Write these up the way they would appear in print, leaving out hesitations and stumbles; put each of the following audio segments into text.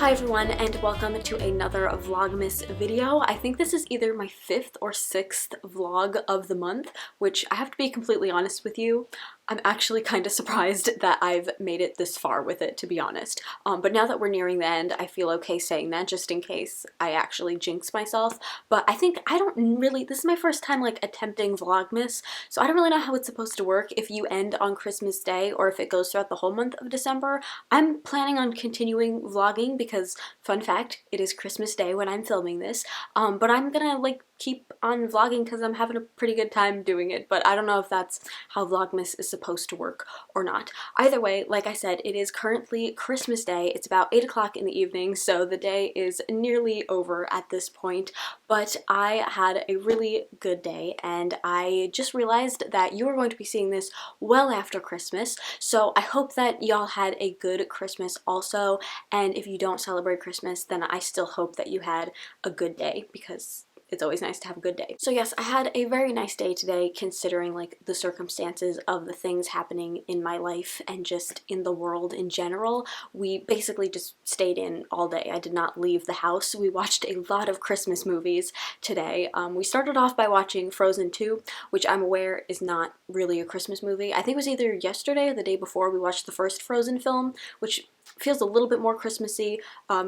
Hi everyone, and welcome to another Vlogmas video. I think this is either my 5th or 6th vlog of the month, which I have to be completely honest with you, I'm actually kind of surprised that I've made it this far with it, to be honest. But now that we're nearing the end, I feel okay saying that just in case I actually jinx myself. But I think this is my first time like attempting Vlogmas, so I don't really know how it's supposed to work if you end on Christmas Day or if it goes throughout the whole month of December. I'm planning on continuing vlogging because, fun fact, it is Christmas Day when I'm filming this, but I'm gonna like keep on vlogging because I'm having a pretty good time doing it, but I don't know if that's how Vlogmas is supposed to work or not. Either way, like I said, it is currently Christmas Day. It's about 8 o'clock in the evening, so the day is nearly over at this point, but I had a really good day, and I just realized that you are going to be seeing this well after Christmas, so I hope that y'all had a good Christmas also, and if you don't celebrate Christmas, then I still hope that you had a good day, because it's always nice to have a good day. So yes, I had a very nice day today considering like the circumstances of the things happening in my life and just in the world in general. We basically just stayed in all day. I did not leave the house. We watched a lot of Christmas movies today. We started off by watching Frozen 2, which I'm aware is not really a Christmas movie. I think it was either yesterday or the day before we watched the first Frozen film, which feels a little bit more Christmassy.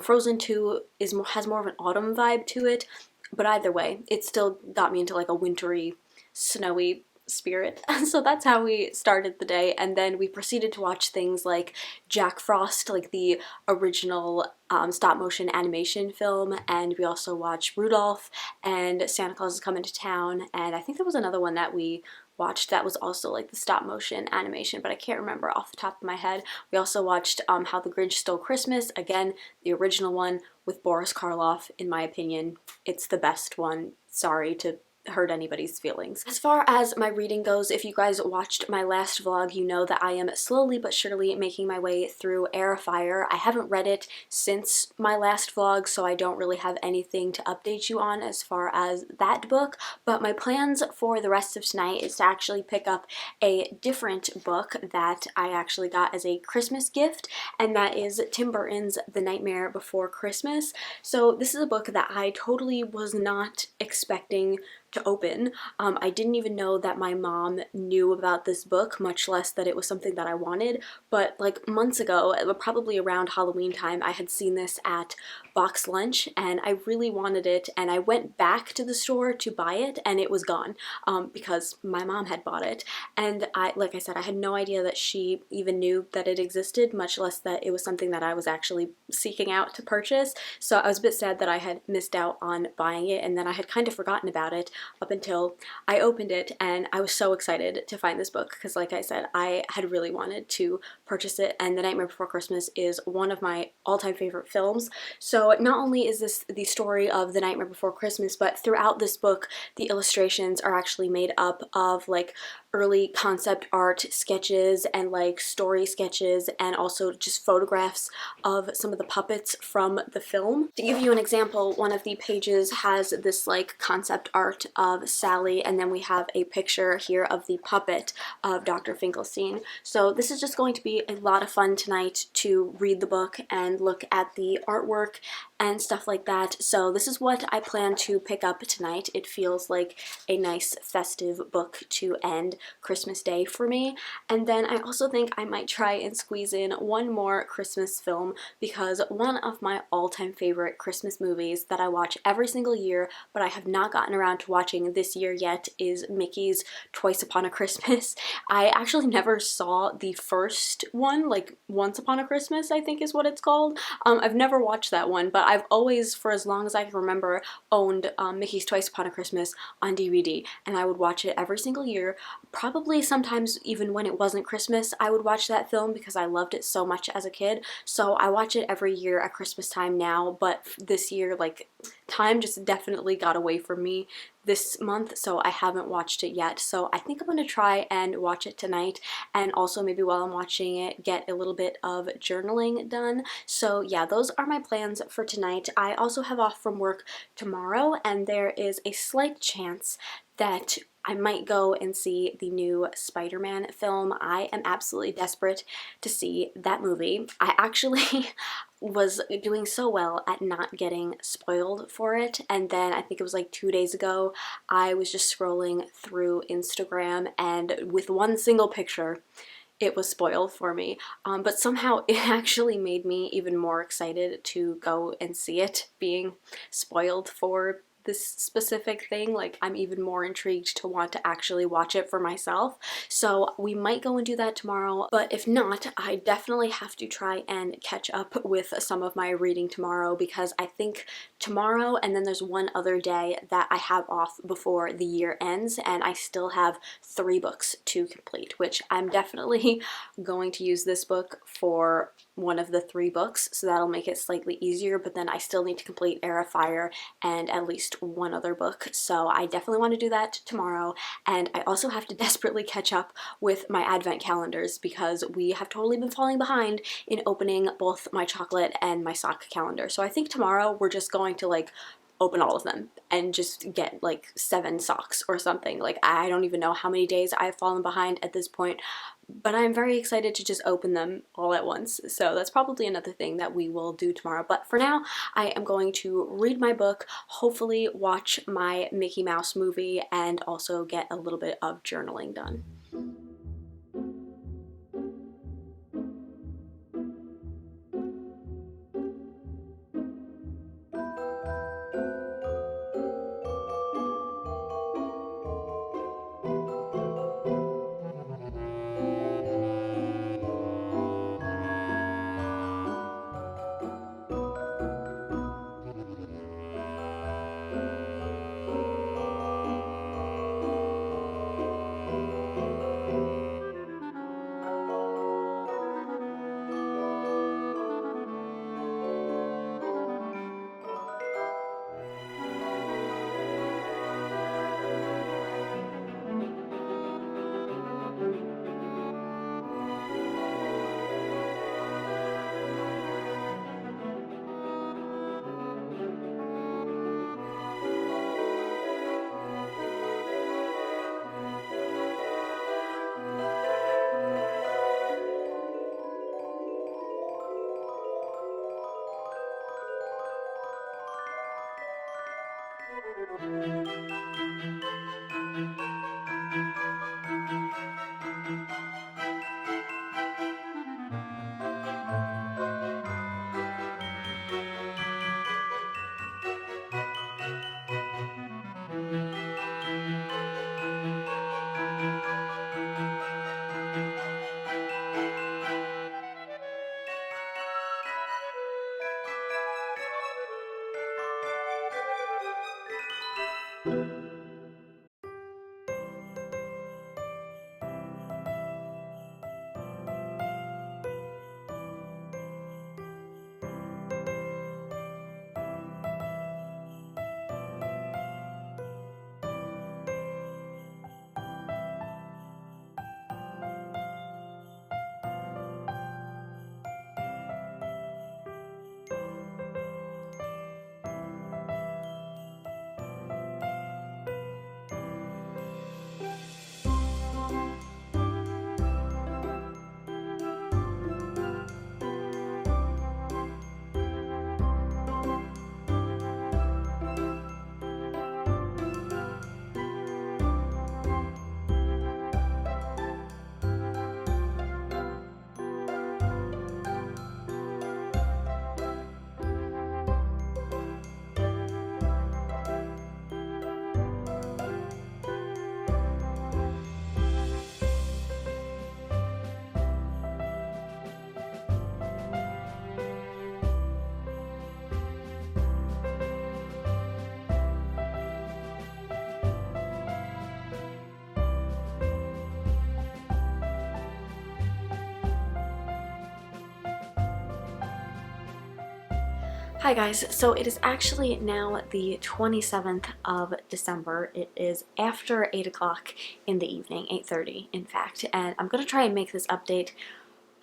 Frozen 2 has more of an autumn vibe to it. But either way, it still got me into like a wintry, snowy spirit. So that's how we started the day, and then we proceeded to watch things like Jack Frost, like the original stop motion animation film, and we also watched Rudolph and Santa Claus is Coming to Town, and I think there was another one that we watched that was also like the stop motion animation, but I can't remember off the top of my head. We also watched How the Grinch Stole Christmas, again, the original one with Boris Karloff. In my opinion, it's the best one. Sorry to hurt anybody's feelings. As far as my reading goes, if you guys watched my last vlog, you know that I am slowly but surely making my way through Air of Fire. I haven't read it since my last vlog, so I don't really have anything to update you on as far as that book, but my plans for the rest of tonight is to actually pick up a different book that I actually got as a Christmas gift, and that is Tim Burton's The Nightmare Before Christmas. So this is a book that I totally was not expecting to open. I didn't even know that my mom knew about this book, much less that it was something that I wanted, but like months ago, probably around Halloween time, I had seen this at Box Lunch and I really wanted it, and I went back to the store to buy it and it was gone because my mom had bought it, and like I said, I had no idea that she even knew that it existed, much less that it was something that I was actually seeking out to purchase. So I was a bit sad that I had missed out on buying it, and then I had kind of forgotten about it up until I opened it, and I was so excited to find this book because, like I said, I had really wanted to purchase it, and The Nightmare Before Christmas is one of my all-time favorite films. So not only is this the story of The Nightmare Before Christmas, but throughout this book the illustrations are actually made up of like early concept art sketches and like story sketches, and also just photographs of some of the puppets from the film. To give you an example, one of the pages has this like concept art of Sally, and then we have a picture here of the puppet of Dr. Finkelstein. So this is just going to be a lot of fun tonight to read the book and look at the artwork and stuff like that. So this is what I plan to pick up tonight. It feels like a nice festive book to end Christmas Day for me. And then I also think I might try and squeeze in one more Christmas film, because one of my all-time favorite Christmas movies that I watch every single year, but I have not gotten around to watching this year yet, is Mickey's Twice Upon a Christmas. I actually never saw the first one, like Once Upon a Christmas, I think is what it's called. I've never watched that one, but I've always, for as long as I can remember, owned Mickey's Twice Upon a Christmas on DVD, and I would watch it every single year. Probably sometimes even when it wasn't Christmas, I would watch that film because I loved it so much as a kid. So I watch it every year at Christmas time now, but this year, like, time just definitely got away from me this month, so I haven't watched it yet. So I think I'm going to try and watch it tonight, and also maybe while I'm watching it get a little bit of journaling done. So yeah, those are my plans for tonight. I also have off from work tomorrow, and there is a slight chance that I might go and see the new Spider-Man film. I am absolutely desperate to see that movie. I actually was doing so well at not getting spoiled for it, and then I think it was like 2 days ago, I was just scrolling through Instagram, and with one single picture, it was spoiled for me. But somehow it actually made me even more excited to go and see it being spoiled for this specific thing. Like, I'm even more intrigued to want to actually watch it for myself. So we might go and do that tomorrow, but if not, I definitely have to try and catch up with some of my reading tomorrow, because I think tomorrow and then there's one other day that I have off before the year ends, and I still have 3 books to complete, which I'm definitely going to use this book for one of the 3 books, so that'll make it slightly easier, but then I still need to complete Heir of Fire and at least one other book, so I definitely want to do that tomorrow. And I also have to desperately catch up with my advent calendars, because we have totally been falling behind in opening both my chocolate and my sock calendar. So I think tomorrow we're just going to like open all of them and just get like 7 socks or something. Like, I don't even know how many days I've fallen behind at this point, but I'm very excited to just open them all at once. So that's probably another thing that we will do tomorrow. But for now, I am going to read my book, hopefully watch my Mickey Mouse movie, and also get a little bit of journaling done. Hi guys, so it is actually now the 27th of December. It is after 8 o'clock in the evening, 8:30 in fact, and I'm going to try and make this update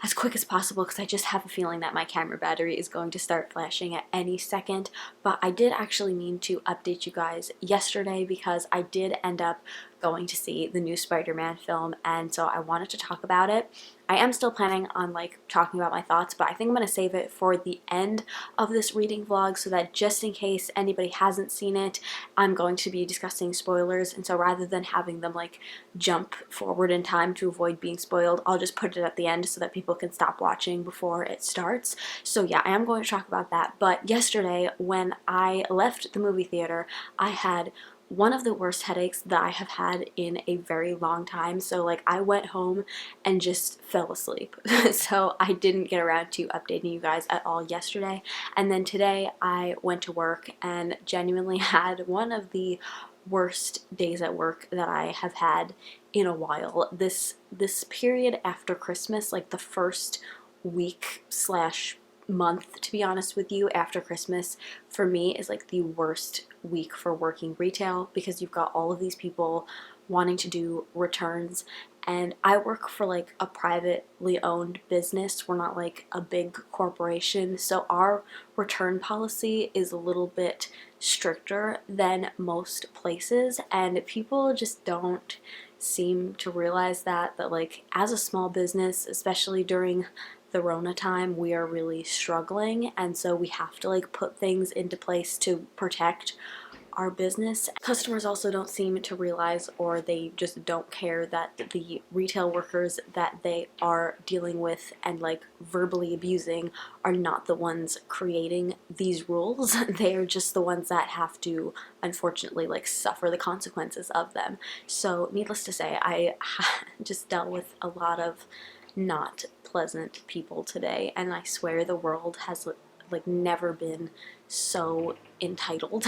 as quick as possible because I just have a feeling that my camera battery is going to start flashing at any second. But I did actually mean to update you guys yesterday because I did end up going to see the new Spider-Man film, and so I wanted to talk about it. I am still planning on like talking about my thoughts, but I think I'm going to save it for the end of this reading vlog so that just in case anybody hasn't seen it, I'm going to be discussing spoilers, and so rather than having them like jump forward in time to avoid being spoiled, I'll just put it at the end so that people can stop watching before it starts. So yeah, I am going to talk about that. But yesterday when I left the movie theater, I had one of the worst headaches that I have had in a very long time. So like I went home and just fell asleep. So I didn't get around to updating you guys at all yesterday. And then today I went to work and genuinely had one of the worst days at work that I have had in a while. This period after Christmas, like the first week slash month, to be honest with you, after Christmas for me is like the worst week for working retail, because you've got all of these people wanting to do returns, and I work for like a privately owned business. We're not like a big corporation, so our return policy is a little bit stricter than most places, and people just don't seem to realize that like as a small business, especially during the Rona time, we are really struggling, and so we have to like put things into place to protect our business. Customers also don't seem to realize, or they just don't care, that the retail workers that they are dealing with and like verbally abusing are not the ones creating these rules. They are just the ones that have to unfortunately like suffer the consequences of them. So needless to say, I just dealt with a lot of not pleasant people today, and I swear the world has like never been so entitled.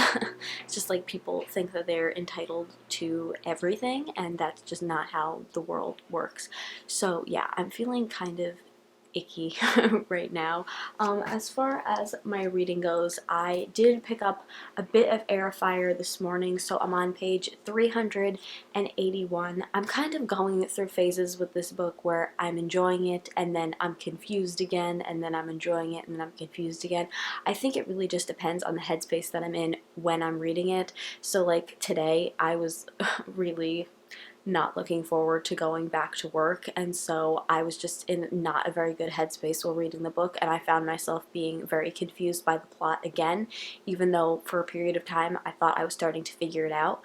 It's just like people think that they're entitled to everything, and that's just not how the world works. So yeah, I'm feeling kind of icky right now. As far as my reading goes, I did pick up a bit of Air Fire this morning, so I'm on page 381. I'm kind of going through phases with this book where I'm enjoying it and then I'm confused again, and then I'm enjoying it and then I'm confused again. I think it really just depends on the headspace that I'm in when I'm reading it. So like today I was really not looking forward to going back to work, and so I was just in not a very good headspace while reading the book, and I found myself being very confused by the plot again, even though for a period of time I thought I was starting to figure it out,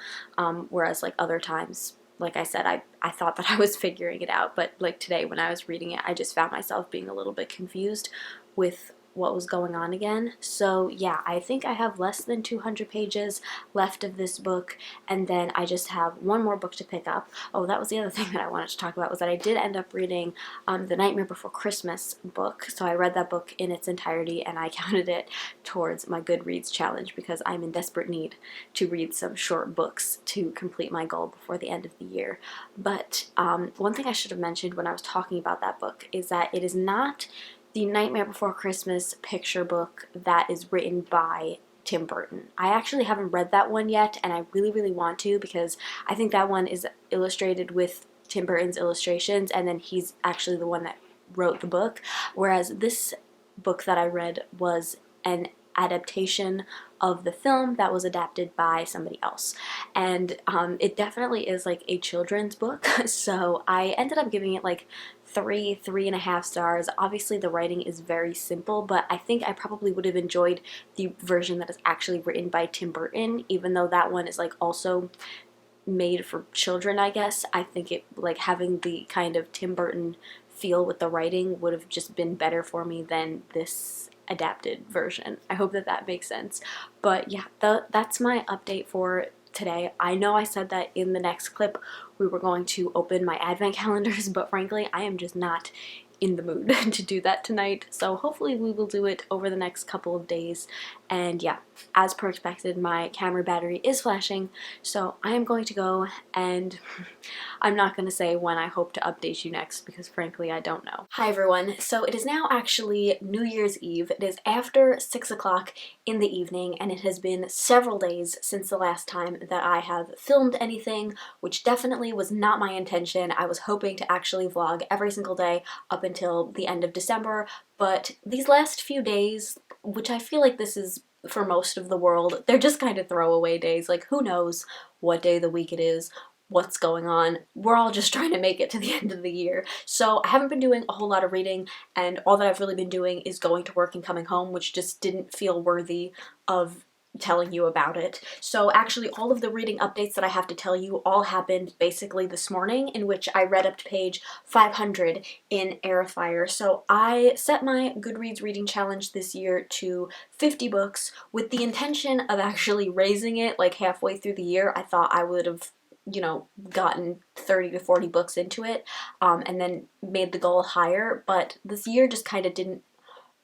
whereas like other times, like I said, I thought that I was figuring it out, but like today when I was reading it, I just found myself being a little bit confused with what was going on again. So yeah, I think I have less than 200 pages left of this book, and then I just have one more book to pick up. Oh, that was the other thing that I wanted to talk about, was that I did end up reading The Nightmare Before Christmas book. So I read that book in its entirety, and I counted it towards my Goodreads challenge because I'm in desperate need to read some short books to complete my goal before the end of the year. But one thing I should have mentioned when I was talking about that book is that it is not the Nightmare Before Christmas picture book that is written by Tim Burton. I actually haven't read that one yet, and I really, really want to, because I think that one is illustrated with Tim Burton's illustrations, and then he's actually the one that wrote the book, whereas this book that I read was an adaptation of the film that was adapted by somebody else, and it definitely is like a children's book. So I ended up giving it like 3.5 stars. Obviously the writing is very simple, but I think I probably would have enjoyed the version that is actually written by Tim Burton, even though that one is like also made for children, I guess. I think it, like, having the kind of Tim Burton feel with the writing would have just been better for me than this adapted version. I hope that that makes sense. But yeah, that's my update for today. I know I said that in the next clip we were going to open my advent calendars, but frankly I am just not in the mood to do that tonight, so hopefully we will do it over the next couple of days. And yeah, as per expected, my camera battery is flashing, so I am going to go, and I'm not going to say when I hope to update you next because frankly I don't know. Hi everyone, so it is now actually New Year's Eve. It is after 6 o'clock in the evening, and it has been several days since the last time that I have filmed anything, which definitely was not my intention. I was hoping to actually vlog every single day up until the end of December, but these last few days, which I feel like this is for most of the world, they're just kind of throwaway days. Like, who knows what day of the week it is, what's going on. We're all just trying to make it to the end of the year. So I haven't been doing a whole lot of reading, and all that I've really been doing is going to work and coming home, which just didn't feel worthy of telling you about it. So actually all of the reading updates that I have to tell you all happened basically this morning, in which I read up to page 500 in Air of Fire. So I set my Goodreads reading challenge this year to 50 books with the intention of actually raising it like halfway through the year. I thought I would have, you know, gotten 30 to 40 books into it, and then made the goal higher, but this year just kind of didn't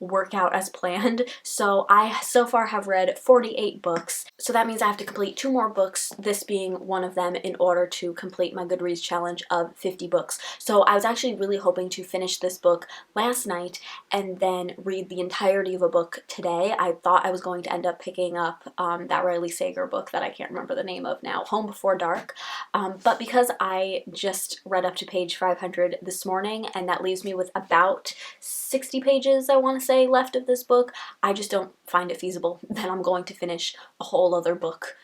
work out as planned. So I so far have read 48 books. So that means I have to complete 2 more books, this being one of them, in order to complete my Goodreads challenge of 50 books. So I was actually really hoping to finish this book last night and then read the entirety of a book today. I thought I was going to end up picking up that Riley Sager book that I can't remember the name of now, Home Before Dark. But because I just read up to page 500 this morning, and that leaves me with about 60 pages, I want to say, left of this book, I just don't find it feasible that I'm going to finish a whole other book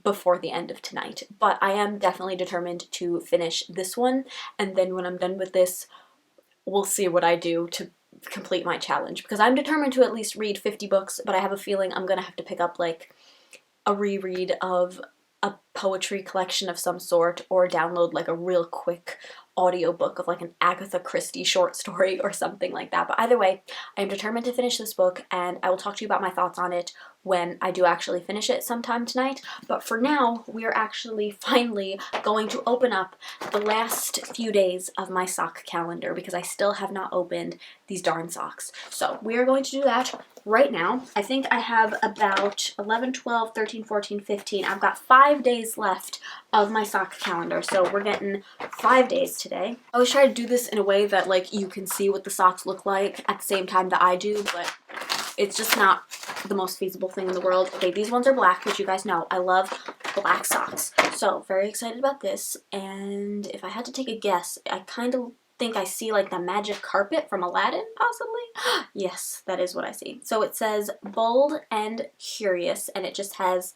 before the end of tonight. But I am definitely determined to finish this one, and then when I'm done with this, we'll see what I do to complete my challenge, because I'm determined to at least read 50 books, but I have a feeling I'm gonna have to pick up like a reread of a poetry collection of some sort, or download like a real quick audiobook of like an Agatha Christie short story or something like that. But either way, I am determined to finish this book, and I will talk to you about my thoughts on it when I do actually finish it sometime tonight. But for now, we are actually finally going to open up the last few days of my sock calendar, because I still have not opened these darn socks. So we are going to do that right now. I think I have about 11, 12, 13, 14, 15. I've got 5 days left of my sock calendar, so we're getting 5 days today. I always try to do this in a way that like you can see what the socks look like at the same time that I do, but it's just not the most feasible thing in the world. Okay, these ones are black, which you guys know I love black socks, so very excited about this. And if I had to take a guess, I kind of think I see like the magic carpet from Aladdin, possibly. Yes, that is what I see. So it says bold and curious, and it just has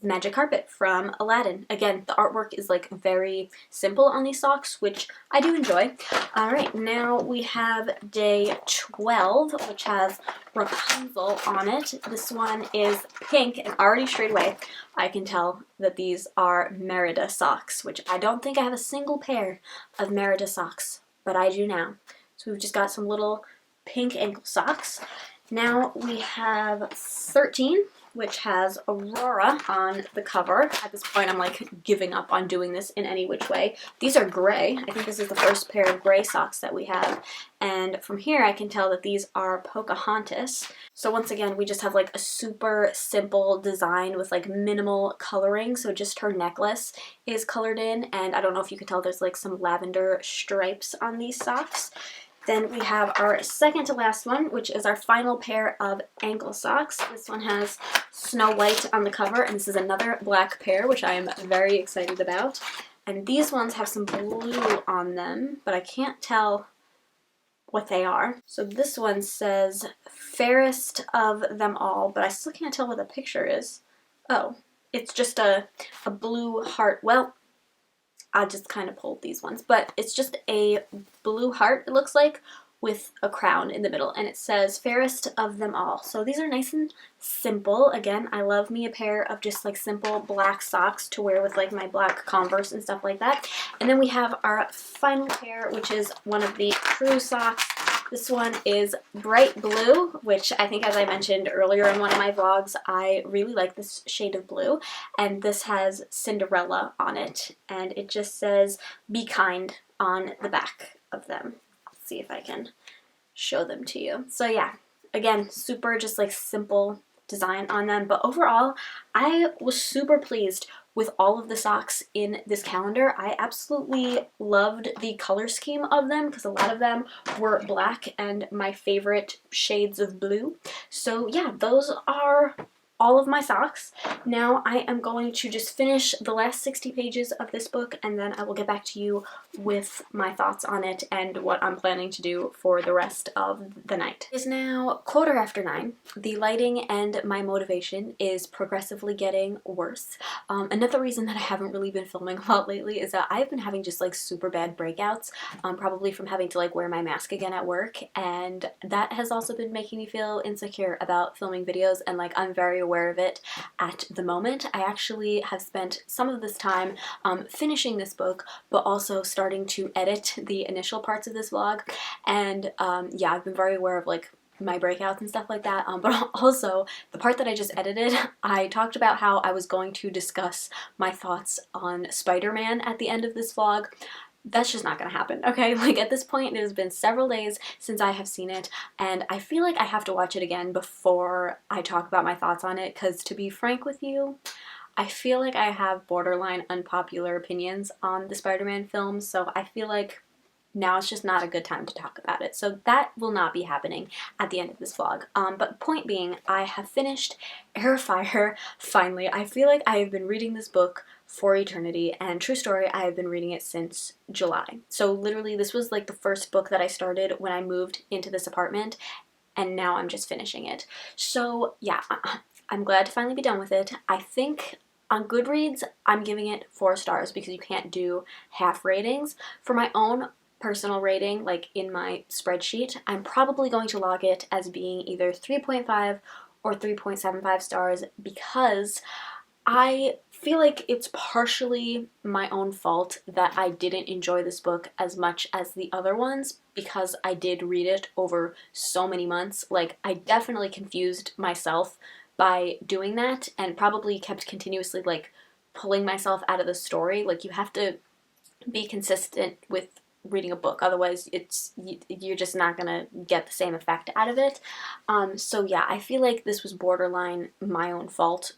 magic carpet from Aladdin. Again, the artwork is like very simple on these socks, which I do enjoy. All right, now we have day 12, which has Rapunzel on it. This one is pink, and already straight away I can tell that these are Merida socks, which I don't think I have a single pair of Merida socks, but I do now. So we've just got some little pink ankle socks. Now we have 13, which has Aurora on the cover. At this point, I'm like giving up on doing this in any which way. These are gray. I think this is the first pair of gray socks that we have. And from here, I can tell that these are Pocahontas. So once again, we just have like a super simple design with like minimal coloring. So just her necklace is colored in. And I don't know if you can tell, there's like some lavender stripes on these socks. Then we have our second to last one, which is our final pair of ankle socks. This one has Snow White on the cover, and this is another black pair, which I am very excited about. And these ones have some blue on them, but I can't tell what they are. So this one says fairest of them all, but I still can't tell what the picture is. Oh, it's just a blue heart. Well, I just kind of pulled these ones, but it's just a blue heart, it looks like, with a crown in the middle, and it says fairest of them all. So these are nice and simple. Again, I love me a pair of just like simple black socks to wear with like my black Converse and stuff like that. And then we have our final pair, which is one of the true socks. This one is bright blue, which I think, as I mentioned earlier in one of my vlogs, I really like this shade of blue. And this has Cinderella on it, and it just says be kind on the back of them. Let's see if I can show them to you. So yeah, again, super just like simple design on them, but overall I was super pleased with all of the socks in this calendar. I absolutely loved the color scheme of them, because a lot of them were black and my favorite shades of blue. So yeah, those are all of my socks. Now I am going to just finish the last 60 pages of this book, and then I will get back to you with my thoughts on it and what I'm planning to do for the rest of the night. It is now 9:15. The lighting and my motivation is progressively getting worse. Another reason that I haven't really been filming a lot lately is that I've been having just like super bad breakouts, probably from having to like wear my mask again at work, and that has also been making me feel insecure about filming videos, and like I'm very aware of it at the moment. I actually have spent some of this time finishing this book, but also starting to edit the initial parts of this vlog, and yeah, I've been very aware of like my breakouts and stuff like that, but also the part that I just edited, I talked about how I was going to discuss my thoughts on Spider-Man at the end of this vlog. That's just not gonna happen, okay? Like, at this point, it has been several days since I have seen it, and I feel like I have to watch it again before I talk about my thoughts on it, because to be frank with you, I feel like I have borderline unpopular opinions on the Spider-Man films, so I feel like now it's just not a good time to talk about it. So that will not be happening at the end of this vlog. But point being, I have finished Air Fire finally. I feel like I have been reading this book for eternity, and true story, I have been reading it since July. So literally this was like the first book that I started when I moved into this apartment, and now I'm just finishing it. So yeah, I'm glad to finally be done with it. I think on Goodreads, I'm giving it 4 stars because you can't do half ratings. For my own personal rating, like in my spreadsheet, I'm probably going to log it as being either 3.5 or 3.75 stars because I feel like it's partially my own fault that I didn't enjoy this book as much as the other ones because I did read it over so many months. Like, I definitely confused myself by doing that and probably kept continuously like pulling myself out of the story. Like, you have to be consistent with reading a book, otherwise you're just not gonna get the same effect out of it. So yeah, I feel like this was borderline my own fault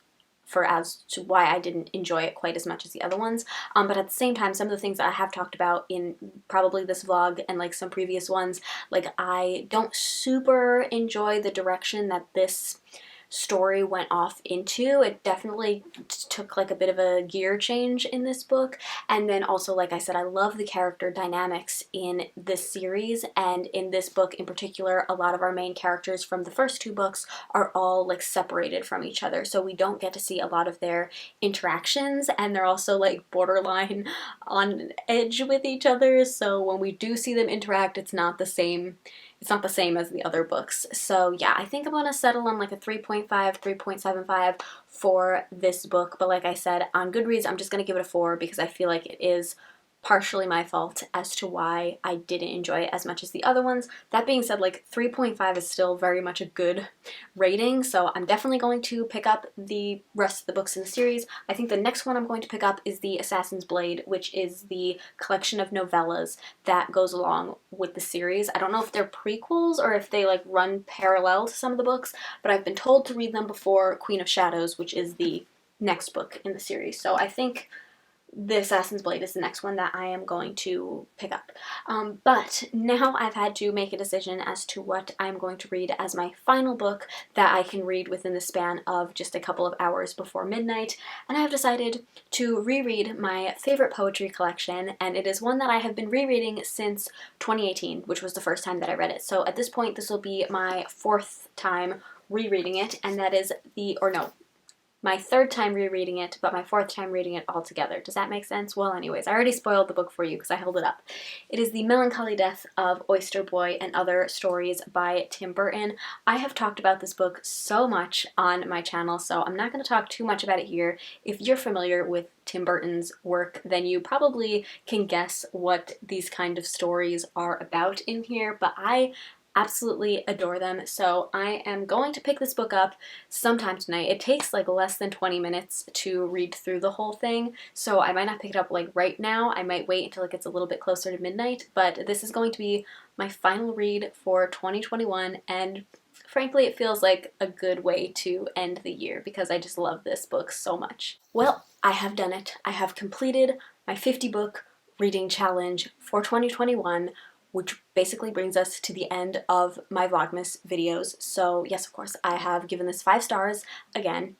for as to why I didn't enjoy it quite as much as the other ones. But at the same time, some of the things that I have talked about in probably this vlog and like some previous ones, like I don't super enjoy the direction that this story went off into. It definitely took like a bit of a gear change in this book. And then also, like I said, I love the character dynamics in this series, and in this book in particular, a lot of our main characters from the first 2 books are all like separated from each other, so we don't get to see a lot of their interactions, and they're also like borderline on edge with each other, so when we do see them interact, it's not the same as the other books. So yeah, I think I'm gonna settle on like a 3.5, 3.75 for this book. But like I said, on Goodreads, I'm just gonna give it a 4 because I feel like it is partially my fault as to why I didn't enjoy it as much as the other ones. That being said, like 3.5 is still very much a good rating, so I'm definitely going to pick up the rest of the books in the series. I think the next one I'm going to pick up is The Assassin's Blade, which is the collection of novellas that goes along with the series. I don't know if they're prequels or if they like run parallel to some of the books, but I've been told to read them before Queen of Shadows, which is the next book in the series. So I think The Assassin's Blade is the next one that I am going to pick up. But now I've had to make a decision as to what I'm going to read as my final book that I can read within the span of just a couple of hours before midnight, and I have decided to reread my favorite poetry collection, and it is one that I have been rereading since 2018, which was the first time that I read it. So at this point, this will be my 4th time rereading it, and that is my 3rd time rereading it, but my 4th time reading it all together. Does that make sense? Well, anyways, I already spoiled the book for you because I held it up. It is The Melancholy Death of Oyster Boy and Other Stories by Tim Burton. I have talked about this book so much on my channel, so I'm not going to talk too much about it here. If you're familiar with Tim Burton's work, then you probably can guess what these kind of stories are about in here, but I absolutely adore them, so I am going to pick this book up sometime tonight. It takes like less than 20 minutes to read through the whole thing, so I might not pick it up like right now. I might wait until it gets a little bit closer to midnight, but this is going to be my final read for 2021, and frankly, it feels like a good way to end the year because I just love this book so much. Well, I have done it. I have completed my 50 book reading challenge for 2021 which basically brings us to the end of my Vlogmas videos. So yes, of course, I have given this 5 stars. Again,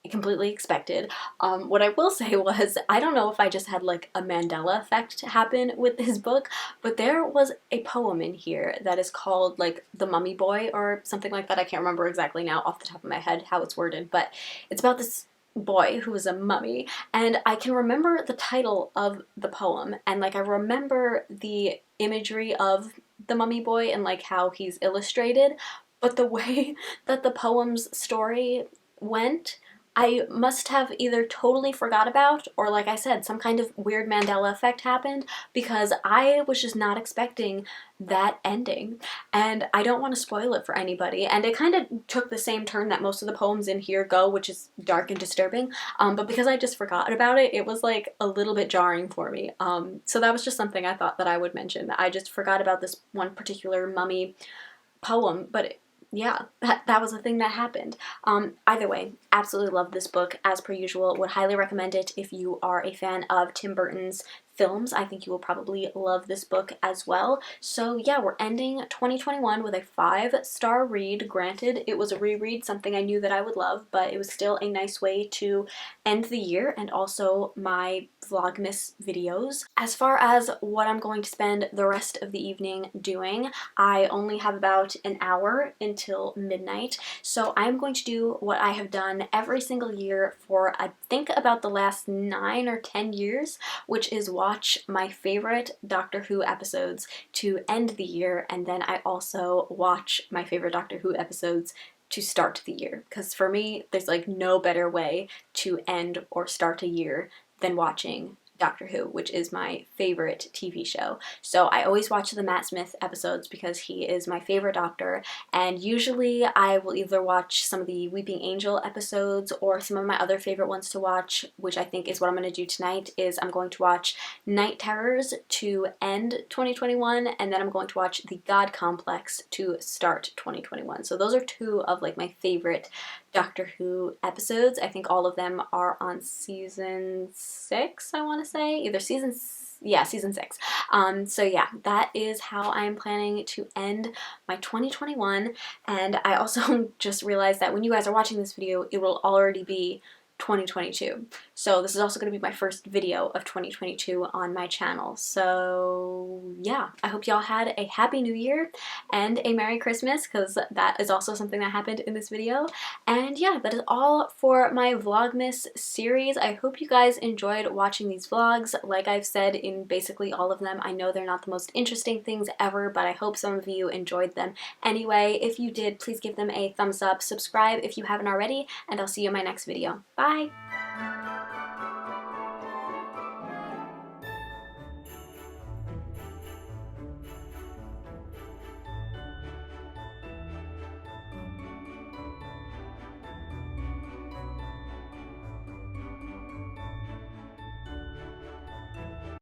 completely expected. What I will say was, I don't know if I just had like a Mandela effect happen with this book, but there was a poem in here that is called like The Mummy Boy or something like that. I can't remember exactly now off the top of my head how it's worded, but it's about this boy who is a mummy, and I can remember the title of the poem, and like I remember the imagery of the mummy boy and like how he's illustrated, but the way that the poem's story went, I must have either totally forgot about, or like I said, some kind of weird Mandela effect happened, because I was just not expecting that ending. And I don't want to spoil it for anybody. And it kind of took the same turn that most of the poems in here go, which is dark and disturbing. But because I just forgot about it, it was like a little bit jarring for me. So that was just something I thought that I would mention. I just forgot about this one particular mummy poem, but yeah, that was a thing that happened. Either way, absolutely love this book as per usual. Would highly recommend it if you are a fan of Tim Burton's films. I think you will probably love this book as well. So yeah, we're ending 2021 with a 5-star read. Granted, it was a reread, something I knew that I would love, but it was still a nice way to end the year and also my Vlogmas videos. As far as what I'm going to spend the rest of the evening doing, I only have about an hour until midnight, so I'm going to do what I have done every single year for I think about the last 9 or 10 years, which is watch my favorite Doctor Who episodes to end the year, and then I also watch my favorite Doctor Who episodes to start the year, because for me there's like no better way to end or start a year than watching Doctor Who, which is my favorite TV show. So I always watch the Matt Smith episodes because he is my favorite Doctor, and usually I will either watch some of the Weeping Angel episodes or some of my other favorite ones to watch, which I think is what I'm going to do tonight. Is I'm going to watch Night Terrors to end 2021, and then I'm going to watch The God Complex to start 2021. So those are 2 of like my favorite Doctor Who episodes. I think all of them are on season 6, I want to say. Either season 6. So yeah, that is how I'm planning to end my 2021. And I also just realized that when you guys are watching this video, it will already be 2022. So this is also going to be my first video of 2022 on my channel. So yeah, I hope y'all had a happy new year and a Merry Christmas, because that is also something that happened in this video. And yeah, that is all for my Vlogmas series. I hope you guys enjoyed watching these vlogs. Like I've said in basically all of them, I know they're not the most interesting things ever, but I hope some of you enjoyed them anyway. If you did, please give them a thumbs up, subscribe if you haven't already, and I'll see you in my next video. Bye!